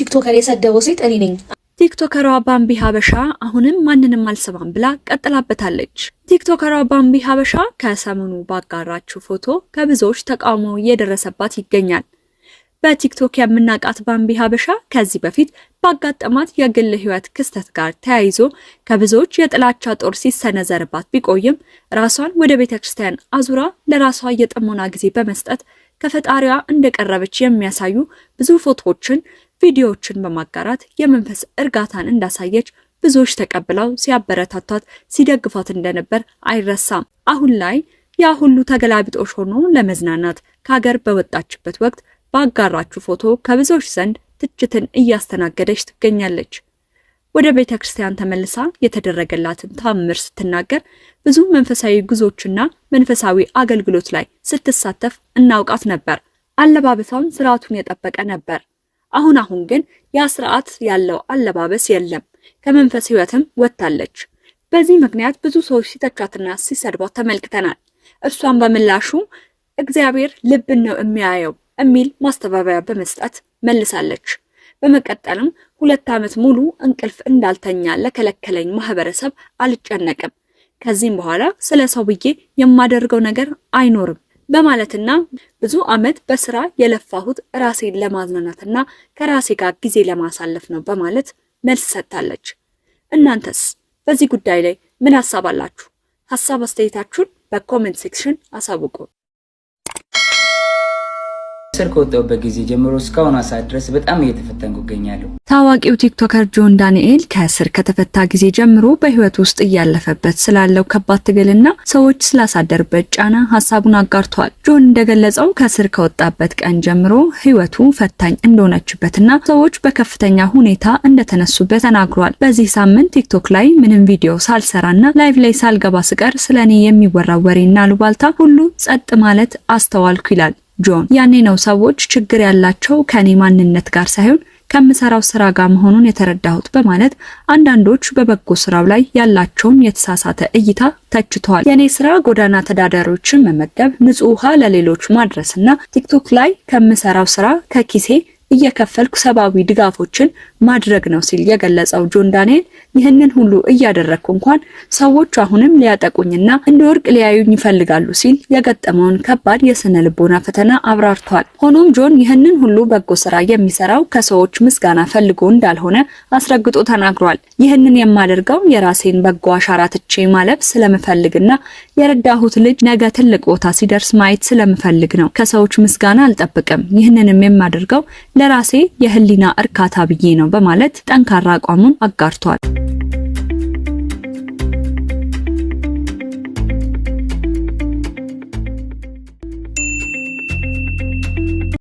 ቲክቶከር የሰደበው ሴት እኔ ነኝ። ቲክቶከሯ ባምቢ ሀበሻ አሁንም ማንንም አልሰማም ብላ ቀጥላበታለች። ቲክቶከሯ ባምቢ ሀበሻ ከሰሞኑ ባጋራችው ፎቶ ከብዙዎች ተቃውሞ እየደረሰባት ይገኛል። በቲክቶክ የምናቃት ባምቢ ሀበሻ ከዚህ በፊት ባጋጠማት የግል ህይወት ክስተት ጋር ተያይዞ ከብዙዎች የጥላቻ ጦር ሲሰነዘርባት ቢቆይም ራሷን ወደ ቤተክርስቲያን አዙራ ለራሷ የጥሞና ጊዜ በመስጠት ከፈጣሪዋ እንደቀረበች የሚያሳዩ ብዙ ፎቶዎችን፣ ቪዲዮዎችን በማጋራት የመንፈስ እርጋታን እንዳሳየች ብዙዎች ተቀብለው ሲያበረታቷት ሲደግፏት እንደነበር አይረሳም። አሁን ላይ ያ ሁሉ ተገላቢጦሽ ሆኖ ለመዝናናት ከሀገር በወጣችበት ወቅት ባጋራችው ፎቶ ከብዙዎች ዘንድ ትችትን እያስተናገደች ትገኛለች። ወደ ቤተክርስቲያን ተመልሳ የተደረገላትን ታምር ስትናገር ብዙ መንፈሳዊ ጉዞዎችና መንፈሳዊ አገልግሎት ላይ ስትሳተፍ እናውቃት ነበር። አለባበሷም ስርዓቱን የጠበቀ ነበር። አሁን ግን ያ ስርዓት ያለው አለባበስ የለም። ከመንፈስ ህይወትም ወጥታለች። በዚህ ምክንያት ብዙ ሰዎች ሲተቻትና ሲሰድቧት ተመልክተናል። እርሷን በምላሹ እግዚአብሔር ልብን ነው የሚያየው የሚል ማስተባበያ በመስጠት መልሳለች። በመቀጠልም 2 ዓመት ሙሉ እንቅልፍ እንዳልተኛ ለከለከለኝ ማህበረሰብ አልጨነቅም፣ ከዚህም በኋላ ስለ ሰው ብዬ የማደርገው ነገር አይኖርም በማለትና ብዙ ዓመት በስራ የለፋሁት ራሴን ለማዝናናትና ከራሴ ጋር ጊዜ ለማሳለፍ ነው በማለት መልስ ሰጥታለች። እናንተስ በዚህ ጉዳይ ላይ ምን ሐሳብ አላችሁ? ሐሳብ አስተያየታችሁን በኮሜንት ሴክሽን አሳውቁ። ስር ከወጣሁበት ጊዜ ጀምሮ እስካሁን ሰዓት ድረስ በጣም እየተፈተንኩ እገኛለሁ። ታዋቂው ቲክቶከር ጆን ዳንኤል ከእስር ከተፈታ ጊዜ ጀምሮ በህይወት ውስጥ እያለፈበት ስላለው ከባድ ትግልና ሰዎች ስላሳደርበት ጫና ሐሳቡን አጋርቷል። ጆን እንደገለጸው ከእስር ከወጣበት ቀን ጀምሮ ህይወቱ ፈታኝ እንደሆነችበትና ሰዎች በከፍተኛ ሁኔታ እንደተነሱበት ተናግሯል። በዚህ ሳምንት ቲክቶክ ላይ ምንም ቪዲዮ ሳልሰራና ላይቭ ላይ ሳልገባ ስቀር ስለኔ የሚወራው ወሬና አሉባልታ ሁሉ ጸጥ ማለት አስተዋልኩ ይላል ጆን። ያኔ ነው ሰዎች ችግር ያላቸው ከኔ ማንነት ጋር ሳይሆን ከምሰራው ስራ ጋር መሆኑን የተረዳሁት በማለት አንዳንዶች በበጎ ስራው ላይ ያላቸውን የተሳሳተ እይታ ተችተዋል። የኔ ስራ ጎዳና ተዳዳሪዎችን መመገብ፣ ንጹህ ውሃ ለሌሎች ማድረስና ቲክቶክ ላይ ከምሰራው ስራ ከኪሴ እየከፈልኩ ሰብአዊ ድጋፎችን ማድረግ ነው ሲል የገለጸው ጆን ዳንኤል ይህንን ሁሉ እያደረኩ እንኳን ሰዎች አሁንም ሊያጠቁኝና እንደወርቅ ሊያዩኝ ይፈልጋሉ ሲል የገጠመውን ከባድ የስነ ልቦና ፈተና አብራርቷል። ሆኖም ጆን ይህንን ሁሉ በጎ ስራ የሚሰራው ከሰዎች ምስጋና ፈልጎ እንዳልሆነ አስረግጦ ተናግሯል። ይህንን የማደርገው የራሴን በጎ አሻራ ትቼ ማለፍ ስለምፈልግና የረዳሁት ልጅ ነገ ትልቅ ቦታ ሲደርስ ማየት ስለምፈልግ ነው። ከሰዎች ምስጋና አልጠብቅም። ይህንንም የማደርገው ለራሴ የህሊና እርካታ ብዬ ነው በማለት ጠንካራ አቋሙን አጋርቷል።